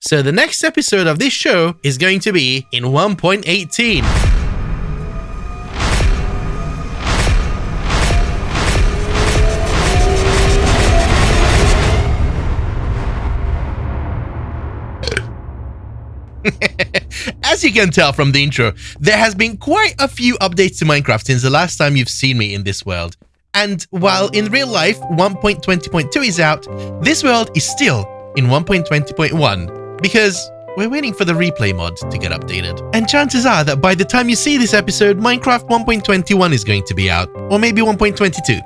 So the next episode of this show is going to be in 1.18. As you can tell from the intro, there has been quite a few updates to Minecraft since the last time you've seen me in this world. And while in real life 1.20.2 is out, this world is still in 1.20.1 because we're waiting for the replay mod to get updated. And chances are that by the time you see this episode, Minecraft 1.21 is going to be out, or maybe 1.22.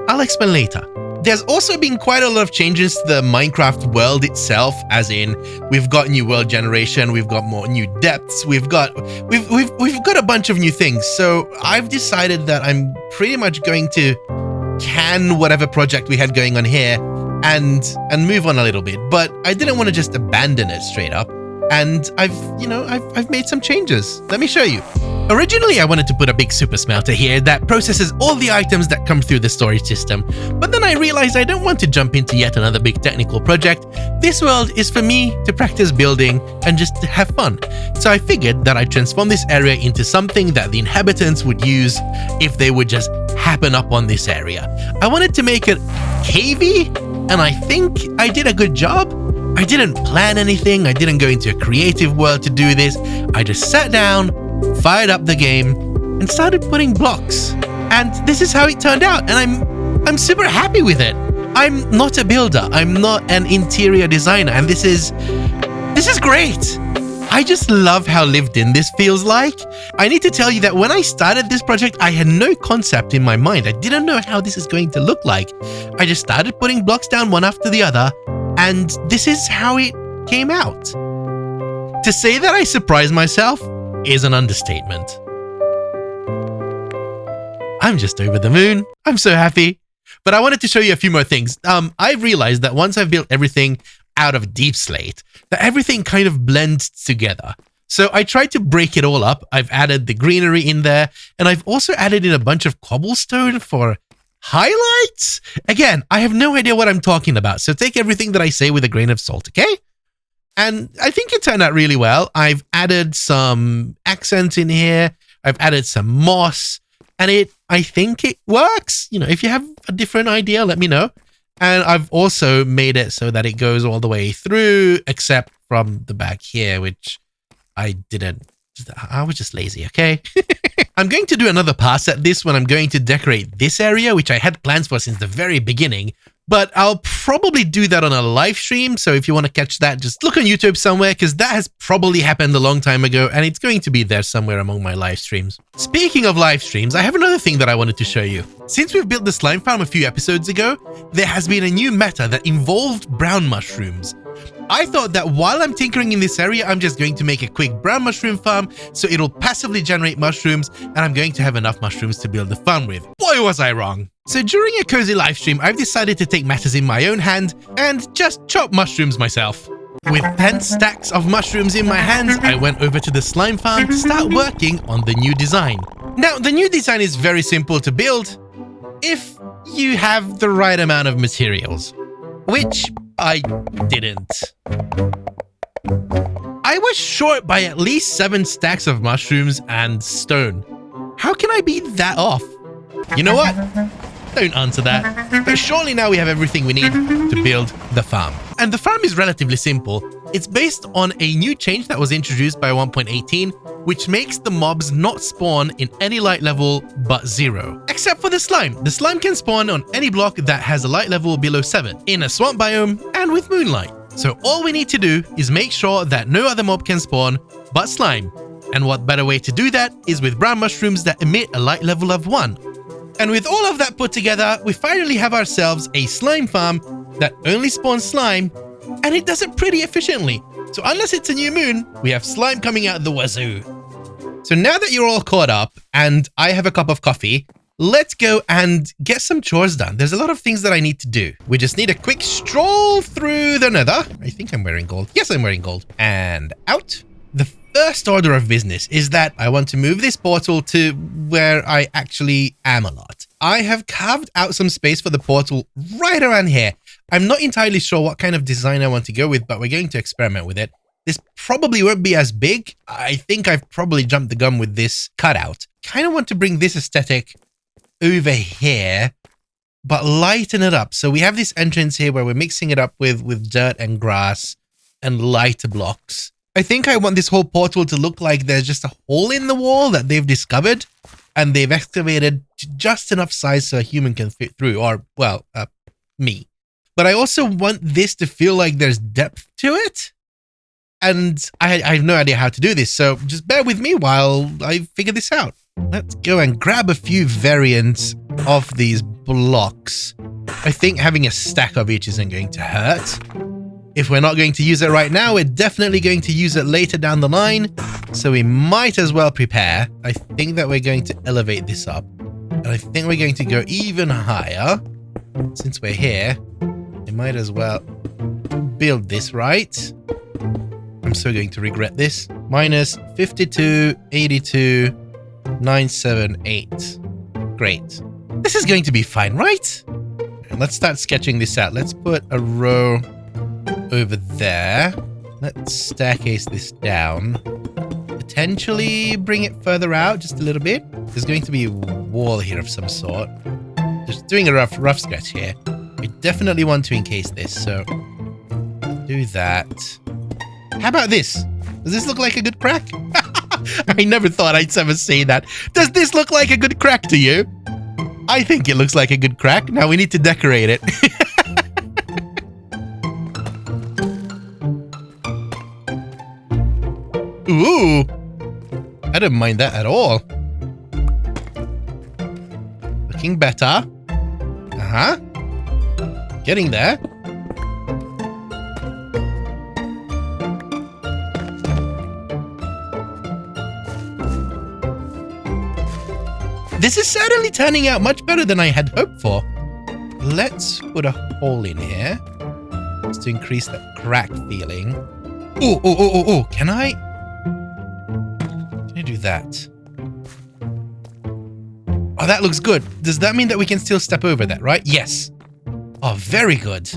I'll explain later. There's also been quite a lot of changes to the Minecraft world itself, as in we've got new world generation, we've got more new depths, we've got a bunch of new things. So I've decided that I'm pretty much going to can whatever project we had going on here and move on a little bit. But I didn't want to just abandon it straight up. And I've made some changes. Let me show you. Originally, I wanted to put a big super smelter here that processes all the items that come through the storage system, but then I realized I don't want to jump into yet another big technical project. This world is for me to practice building and just to have fun. So I figured that I'd transform this area into something that the inhabitants would use if they would just happen up on this area. I wanted to make it cavey, and I think I did a good job. I didn't plan anything, I didn't go into a creative world to do this. I just sat down, fired up the game, and started putting blocks. And this is how it turned out, and I'm super happy with it. I'm not a builder, I'm not an interior designer, and this is great. I just love how lived in this feels like. I need to tell you that when I started this project, I had no concept in my mind. I didn't know how this is going to look like. I just started putting blocks down one after the other, and this is how it came out. To say that I surprised myself is an understatement. I'm just over the moon. I'm so happy. But I wanted to show you a few more things. I've realized that once I've built everything out of Deep Slate, that everything kind of blends together. So I tried to break it all up. I've added the greenery in there, and I've also added in a bunch of cobblestone for highlights. Again, I have no idea what I'm talking about, so take everything that I say with a grain of salt, okay? And I think it turned out really well. I've added some accents in here. I've added some moss, and I think it works. If you have a different idea, let me know. And I've also made it so that it goes all the way through, except from the back here, which I didn't. I was just lazy, okay? I'm going to do another pass at this when I'm going to decorate this area, which I had plans for since the very beginning. But I'll probably do that on a live stream, so if you want to catch that, just look on YouTube somewhere, because that has probably happened a long time ago, and it's going to be there somewhere among my live streams. Speaking of live streams, I have another thing that I wanted to show you. Since we've built the slime farm a few episodes ago, there has been a new meta that involved brown mushrooms. I thought that while I'm tinkering in this area, I'm just going to make a quick brown mushroom farm so it'll passively generate mushrooms, and I'm going to have enough mushrooms to build the farm with. Boy, was I wrong. So during a cozy live stream, I've decided to take matters in my own hand and just chop mushrooms myself. With 10 stacks of mushrooms in my hands, I went over to the slime farm to start working on the new design. Now, the new design is very simple to build if you have the right amount of materials, which I didn't. I was short by at least 7 stacks of mushrooms and stone. How can I be that off? You know what? Don't answer that. But surely now we have everything we need to build the farm. And the farm is relatively simple. It's based on a new change that was introduced by 1.18, which makes the mobs not spawn in any light level but 0. Except for the slime. The slime can spawn on any block that has a light level below 7, in a swamp biome, and with moonlight. So all we need to do is make sure that no other mob can spawn but slime. And what better way to do that is with brown mushrooms that emit a light level of 1. And with all of that put together, we finally have ourselves a slime farm that only spawns slime, and it does it pretty efficiently. So unless it's a new moon, we have slime coming out the wazoo. So now that you're all caught up, and I have a cup of coffee, let's go and get some chores done. There's a lot of things that I need to do. We just need a quick stroll through the nether. I think I'm wearing gold. Yes, I'm wearing gold. And out. The first order of business is that I want to move this portal to where I actually am a lot. I have carved out some space for the portal right around here. I'm not entirely sure what kind of design I want to go with, but we're going to experiment with it. This probably won't be as big. I think I've probably jumped the gun with this cutout. Kind of want to bring this aesthetic over here, but lighten it up. So we have this entrance here where we're mixing it up with dirt and grass and lighter blocks. I think I want this whole portal to look like there's just a hole in the wall that they've discovered and they've excavated just enough size so a human can fit through, or, well, me. But I also want this to feel like there's depth to it. And I have no idea how to do this, so just bear with me while I figure this out. Let's go and grab a few variants of these blocks. I think having a stack of each isn't going to hurt. If we're not going to use it right now, we're definitely going to use it later down the line, so we might as well prepare. I think that we're going to elevate this up, and I think we're going to go even higher. Since we're here, we might as well build this right. I'm so going to regret this. Minus 52, 82, 978. Great. This is going to be fine, right? And let's start sketching this out. Let's put a row over there. Let's staircase this down. Potentially bring it further out just a little bit. There's going to be a wall here of some sort. Just doing a rough sketch here. We definitely want to encase this, so do that. How about this? Does this look like a good crack? I never thought I'd ever say that. Does this look like a good crack to you? I think it looks like a good crack. Now we need to decorate it. Ooh. I don't mind that at all. Looking better. Uh-huh. Getting there. This is certainly turning out much better than I had hoped for. Let's put a hole in here just to increase that crack feeling. Oh, can I do that? Oh, that looks good. Does that mean that we can still step over that, right? Yes. Oh, very good.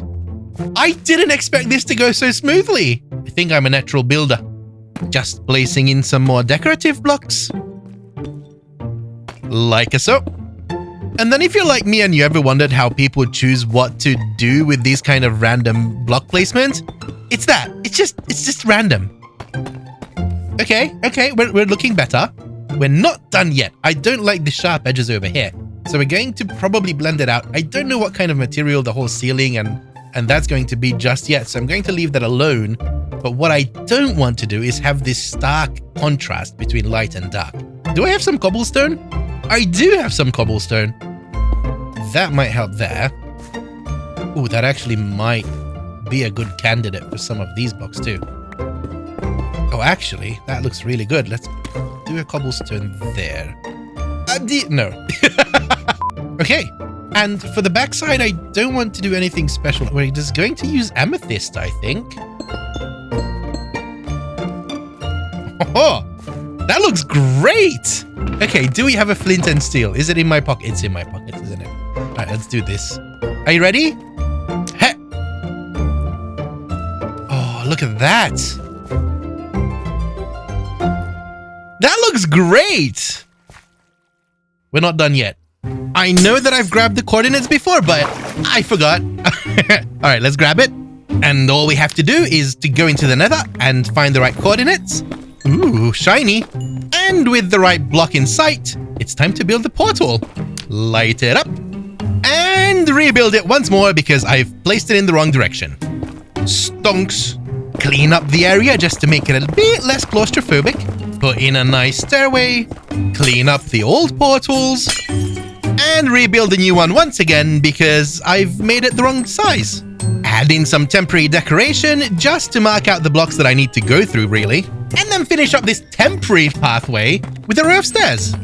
I didn't expect this to go so smoothly. I think I'm a natural builder. Just placing in some more decorative blocks. Like so. And then if you're like me and you ever wondered how people choose what to do with these kind of random block placements, it's that. It's just random. Okay, we're looking better. We're not done yet. I don't like the sharp edges over here. So we're going to probably blend it out. I don't know what kind of material the whole ceiling and that's going to be just yet. So I'm going to leave that alone. But what I don't want to do is have this stark contrast between light and dark. Do I have some cobblestone? I do have some cobblestone. That might help there. Ooh, that actually might be a good candidate for some of these blocks too. Oh, actually, that looks really good. Let's do a cobblestone there. No. Okay. And for the backside, I don't want to do anything special. We're just going to use amethyst, I think. Oh, that looks great. Okay, do we have a flint and steel? Is it in my pocket? It's in my pocket, isn't it? All right, let's do this. Are you ready? Hey. Oh, look at that. That looks great. We're not done yet. I know that I've grabbed the coordinates before, but I forgot. All right, let's grab it. And all we have to do is to go into the nether and find the right coordinates. Ooh, shiny. And with the right block in sight, it's time to build the portal. Light it up. And rebuild it once more because I've placed it in the wrong direction. Stonks. Clean up the area just to make it a bit less claustrophobic. Put in a nice stairway. Clean up the old portals. And rebuild a new one once again because I've made it the wrong size. Add in some temporary decoration just to mark out the blocks that I need to go through, really. And then finish up this temporary pathway with a row of stairs.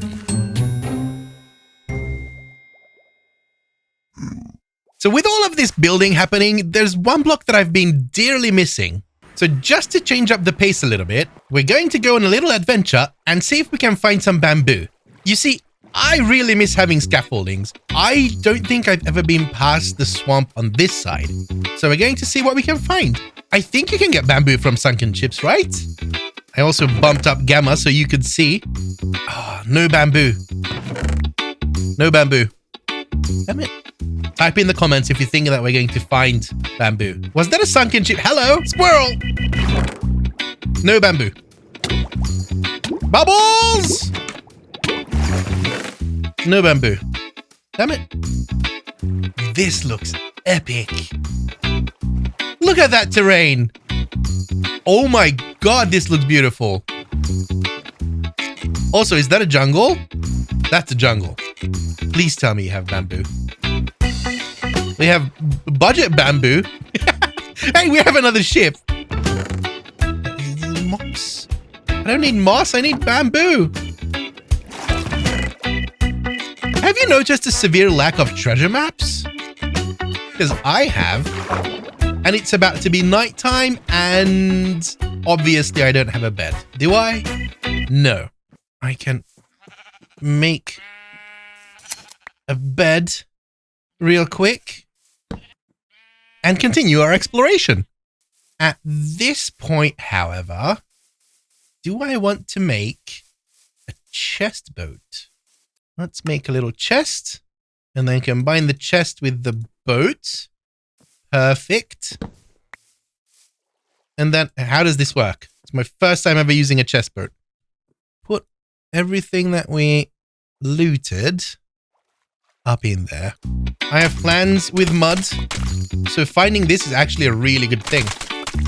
So with all of this building happening, there's one block that I've been dearly missing. So just to change up the pace a little bit, we're going to go on a little adventure and see if we can find some bamboo. You see, I really miss having scaffoldings. I don't think I've ever been past the swamp on this side. So we're going to see what we can find. I think you can get bamboo from sunken chips, right? I also bumped up gamma so you could see. Oh, no bamboo. No bamboo. Damn it. Type in the comments if you think that we're going to find bamboo. Was that a sunken chip? Hello, squirrel. No bamboo. Bubbles! No bamboo. Damn it. This looks epic. Look at that terrain. Oh my god, this looks beautiful. Also, is that a jungle? That's a jungle. Please tell me you have bamboo. We have budget bamboo. Hey, we have another ship. Moss. I don't need moss, I need bamboo. Have you noticed a severe lack of treasure maps? Because I have. And it's about to be nighttime, and obviously I don't have a bed. Do I? No. I can make a bed real quick and continue our exploration. At this point, however, do I want to make a chest boat? Let's make a little chest and then combine the chest with the boat. Perfect. And then how does this work? It's my first time ever using a chest boat. Put everything that we looted up in there. I have plans with mud, so finding this is actually a really good thing.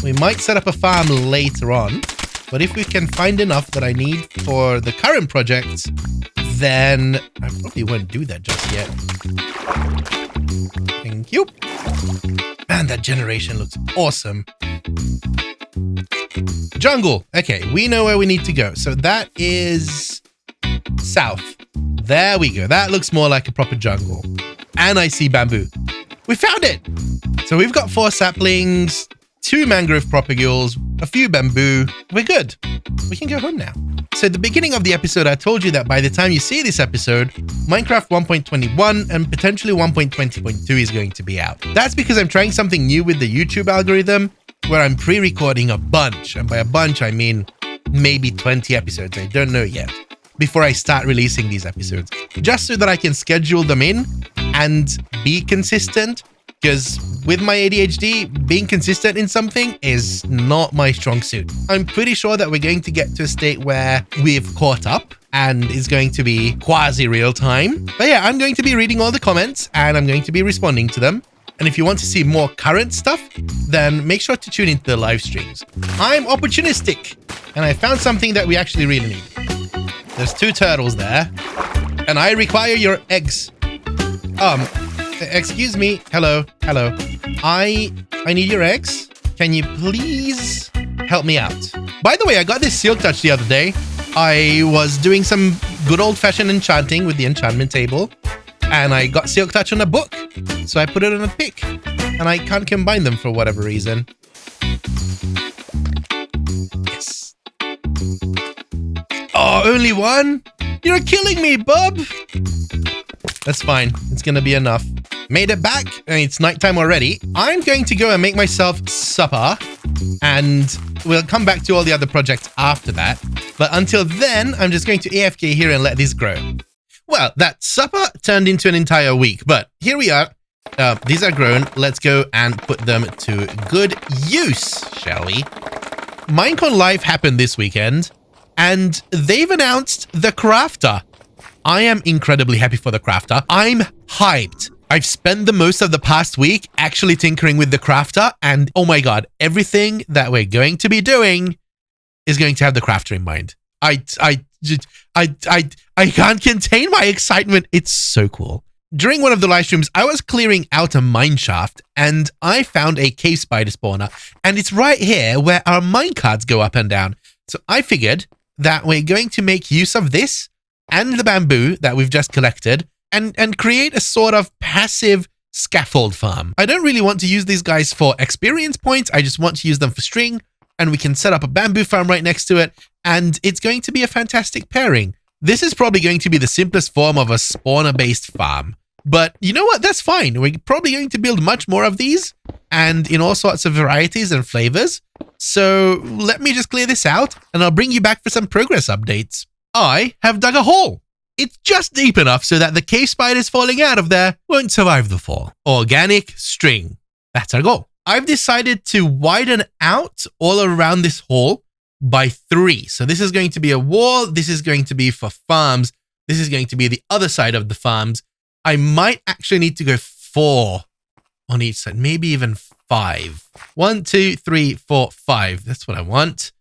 We might set up a farm later on, but if we can find enough that I need for the current project, then I probably won't do that just yet. Thank you. Man, that generation looks awesome. Jungle. Okay, we know where we need to go. So that is south. There we go. That looks more like a proper jungle. And I see bamboo. We found it. So we've got 4 saplings, 2 mangrove propagules, a few bamboo. We're good. We can go home now. So at the beginning of the episode, I told you that by the time you see this episode, Minecraft 1.21 and potentially 1.20.2 is going to be out. That's because I'm trying something new with the YouTube algorithm where I'm pre-recording a bunch. And by a bunch, I mean maybe 20 episodes. I don't know yet. Before I start releasing these episodes. Just so that I can schedule them in and be consistent. Because with my ADHD, being consistent in something is not my strong suit. I'm pretty sure that we're going to get to a state where we've caught up and it's going to be quasi-real time. But yeah, I'm going to be reading all the comments and I'm going to be responding to them. And if you want to see more current stuff, then make sure to tune into the live streams. I'm opportunistic and I found something that we actually really need. There's 2 turtles there and I require your eggs. Excuse me. Hello. I need your eggs. Can you please help me out? By the way, I got this silk touch the other day. I was doing some good old-fashioned enchanting with the enchantment table, and I got silk touch on a book. So I put it on a pick, and I can't combine them for whatever reason. Yes. Oh, only 1? You're killing me, bub. That's fine. It's gonna be enough. Made it back. It's nighttime already. I'm going to go and make myself supper. And we'll come back to all the other projects after that. But until then, I'm just going to AFK here and let this grow. Well, that supper turned into an entire week. But here we are. These are grown. Let's go and put them to good use, shall we? Minecon Live happened this weekend. And they've announced the crafter. I am incredibly happy for the crafter. I'm hyped. I've spent the most of the past week actually tinkering with the crafter, and oh my god, everything that we're going to be doing is going to have the crafter in mind. I can't contain my excitement. It's so cool. During one of the live streams, I was clearing out a mine shaft and I found a cave spider spawner, and it's right here where our minecarts go up and down. So I figured that we're going to make use of this and the bamboo that we've just collected and create a sort of passive scaffold farm. I don't really want to use these guys for experience points. I just want to use them for string, and we can set up a bamboo farm right next to it, and it's going to be a fantastic pairing. This is probably going to be the simplest form of a spawner-based farm. But you know what? That's fine. We're probably going to build much more of these and in all sorts of varieties and flavors. So let me just clear this out and I'll bring you back for some progress updates. I have dug a hole. It's just deep enough so that the cave spiders falling out of there won't survive the fall. Organic string. That's our goal. I've decided to widen out all around this hole by 3. So this is going to be a wall. This is going to be for farms. This is going to be the other side of the farms. I might actually need to go 4 on each side, maybe even 5. 1, 2, 3, 4, 5. That's what I want.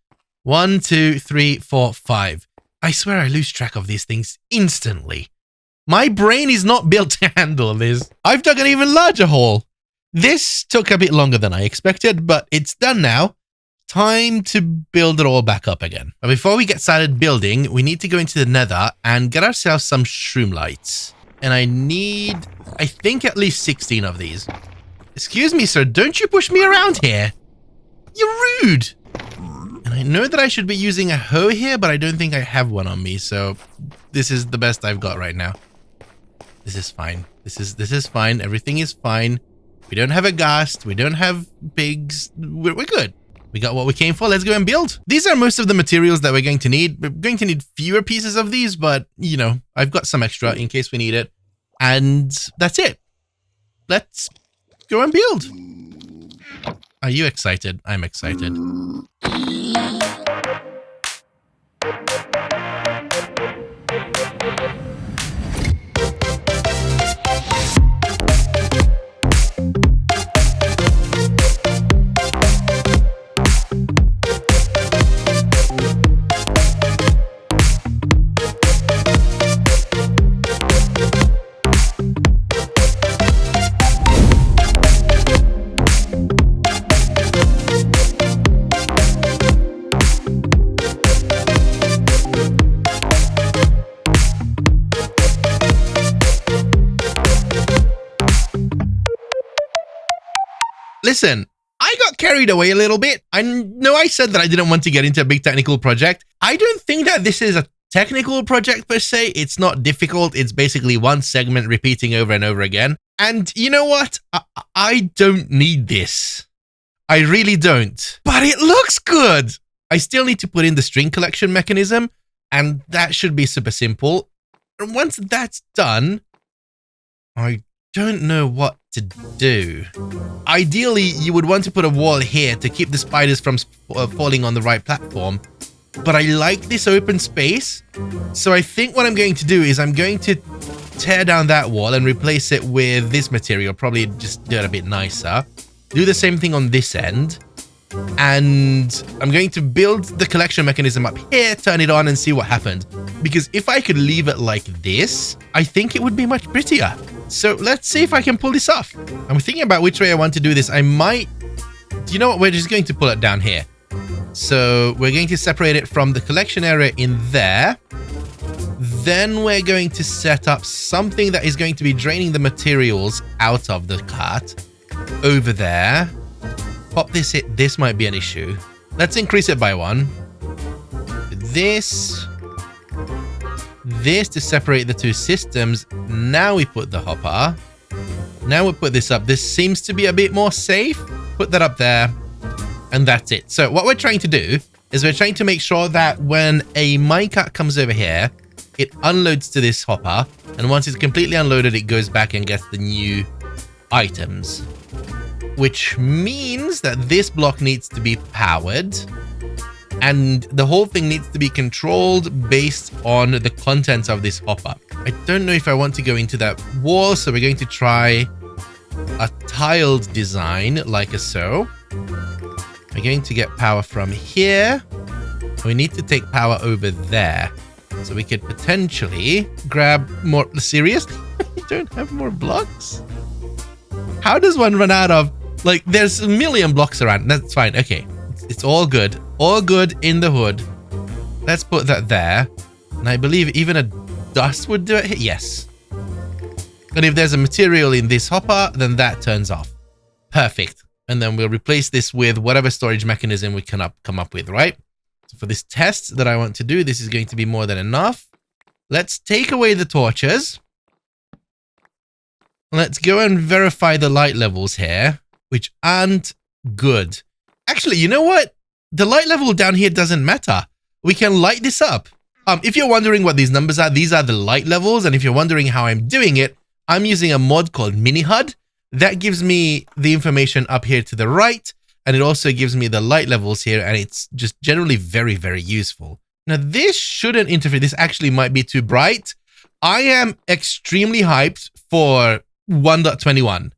1, 2, 3, 4, 5. I swear I lose track of these things instantly. My brain is not built to handle this. I've dug an even larger hole. This took a bit longer than I expected, but it's done now. Time to build it all back up again. But before we get started building, we need to go into the nether and get ourselves some shroom lights. And I need, I think, at least 16 of these. Excuse me, sir, don't you push me around here. You're rude. And I know that I should be using a hoe here, but I don't think I have one on me. So this is the best I've got right now. This is fine. This is fine. Everything is fine. We don't have a ghast. We don't have pigs. We're good. We got what we came for. Let's go and build. These are most of the materials that we're going to need. We're going to need fewer pieces of these, but, you know, I've got some extra in case we need it. And that's it. Let's go and build. Are you excited? I'm excited. Listen, I got carried away a little bit. I know I said that I didn't want to get into a big technical project. I don't think that this is a technical project per se. It's not difficult. It's basically one segment repeating over and over again. And you know what? I don't need this. I really don't. But it looks good. I still need to put in the string collection mechanism, and that should be super simple. And once that's done, I don't know what to do. Ideally, you would want to put a wall here to keep the spiders from falling on the right platform. But I like this open space. So I think what I'm going to do is I'm going to tear down that wall and replace it with this material. Probably just do it a bit nicer. Do the same thing on this end. And I'm going to build the collection mechanism up here, turn it on and see what happens. Because if I could leave it like this, I think it would be much prettier. So let's see if I can pull this off. I'm thinking about which way I want to do this. I might, do you know what? We're just going to pull it down here. So we're going to separate it from the collection area in there. Then we're going to set up something that is going to be draining the materials out of the cart over there. Pop this in. This might be an issue. Let's increase it by 1. This to separate the two systems. Now we put the hopper. Now we put this up. This seems to be a bit more safe. Put that up there. And that's it. So what we're trying to do is we're trying to make sure that when a minecart comes over here, it unloads to this hopper. And once it's completely unloaded, it goes back and gets the new items. Which means that this block needs to be powered. And the whole thing needs to be controlled based on the contents of this hopper. I don't know if I want to go into that wall, so we're going to try a tiled design like so. We're going to get power from here. We need to take power over there. So we could potentially grab more... Seriously? You don't have more blocks? How does one run out of... Like, there's a million blocks around. That's fine. Okay. It's all good. All good in the hood. Let's put that there. And I believe even a dust would do it. Yes. And if there's a material in this hopper, then that turns off. Perfect. And then we'll replace this with whatever storage mechanism we can come up with, right? So for this test that I want to do, this is going to be more than enough. Let's take away the torches. Let's go and verify the light levels here, which aren't good. Actually, you know what? The light level down here doesn't matter. We can light this up. If you're wondering what these numbers are, these are the light levels. And if you're wondering how I'm doing it, I'm using a mod called Mini HUD. That gives me the information up here to the right. And it also gives me the light levels here. And it's just generally very, very useful. Now, this shouldn't interfere. This actually might be too bright. I am extremely hyped for 1.21.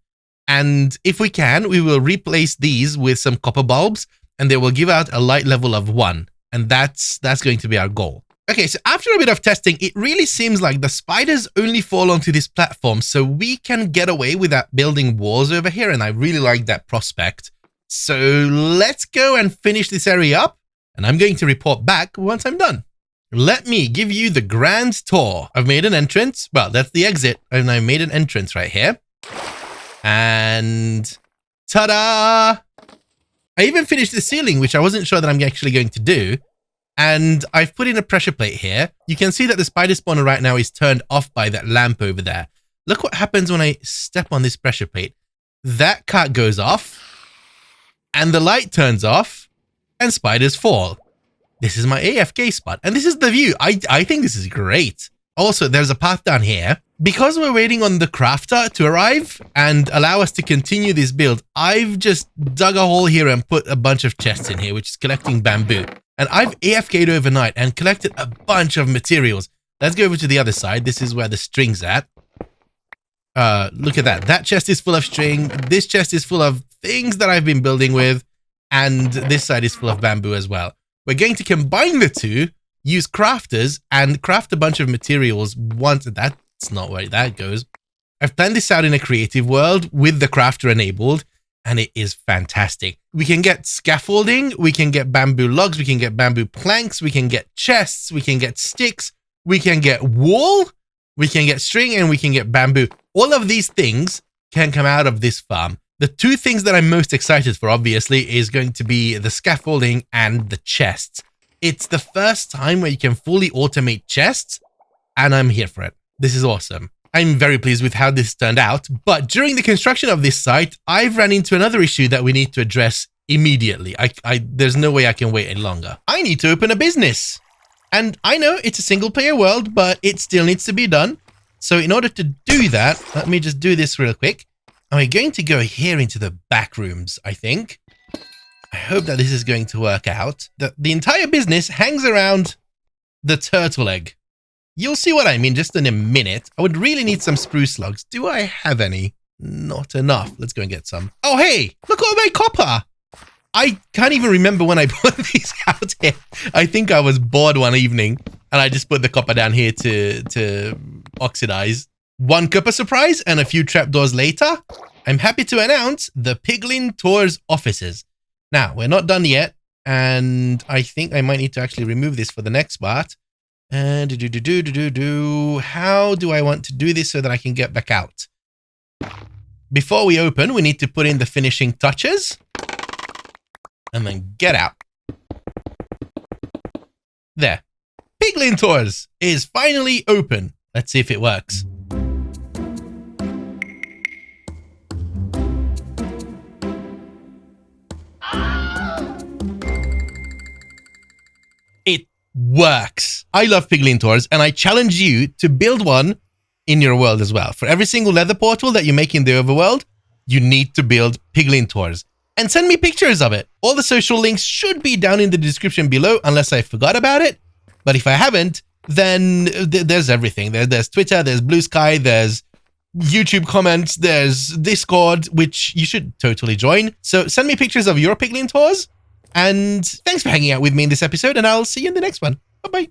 And if we can, we will replace these with some copper bulbs. And they will give out a light level of 1. And that's going to be our goal. Okay, so after a bit of testing, it really seems like the spiders only fall onto this platform, so we can get away without building walls over here, and I really like that prospect. So let's go and finish this area up, and I'm going to report back once I'm done. Let me give you the grand tour. I've made an entrance. Well, that's the exit, and I made an entrance right here. And ta-da! I even finished the ceiling, which I wasn't sure that I'm actually going to do. And I've put in a pressure plate here. You can see that the spider spawner right now is turned off by that lamp over there. Look what happens when I step on this pressure plate. That cart goes off, and the light turns off, and spiders fall. This is my AFK spot, and this is the view. I think this is great. Also, there's a path down here. Because we're waiting on the crafter to arrive and allow us to continue this build, I've just dug a hole here and put a bunch of chests in here, which is collecting bamboo. And I've AFK'd overnight and collected a bunch of materials. Let's go over to the other side. This is where the string's at. Look at that. That chest is full of string. This chest is full of things that I've been building with. And this side is full of bamboo as well. We're going to combine the two, use crafters, and craft a bunch of materials once. That's not where that goes. I've planned this out in a creative world with the crafter enabled. And it is fantastic. We can get scaffolding, we can get bamboo logs, we can get bamboo planks, we can get chests, we can get sticks, we can get wool, we can get string, and we can get bamboo. All of these things can come out of this farm. The two things that I'm most excited for, obviously, is going to be the scaffolding and the chests. It's the first time where you can fully automate chests, and I'm here for it. This is awesome. I'm very pleased with how this turned out, but during the construction of this site, I've run into another issue that we need to address immediately. There's no way I can wait any longer. I need to open a business. And I know it's a single player world, but it still needs to be done. So in order to do that, let me just do this real quick. And we're going to go here into the back rooms, I think. I hope that this is going to work out. The entire business hangs around the turtle egg. You'll see what I mean just in a minute. I would really need some spruce logs. Do I have any? Not enough. Let's go and get some. Oh, hey, look at all my copper. I can't even remember when I put these out here. I think I was bored one evening and I just put the copper down here to oxidize. One copper surprise and a few trapdoors later, I'm happy to announce the Piglin Tours offices. Now, we're not done yet, and I think I might need to actually remove this for the next part. And how do I want to do this so that I can get back out? Before we open, we need to put in the finishing touches. And then get out. There. Piglin Tours is finally open. Let's see if it works. It works. I love Piglin Tours, and I challenge you to build one in your world as well. For every single leather portal that you make in the overworld, you need to build Piglin Tours. And send me pictures of it. All the social links should be down in the description below, unless I forgot about it. But if I haven't, then there's everything. There's Twitter, there's Blue Sky, there's YouTube comments, there's Discord, which you should totally join. So send me pictures of your Piglin Tours. And thanks for hanging out with me in this episode, and I'll see you in the next one. Bye-bye.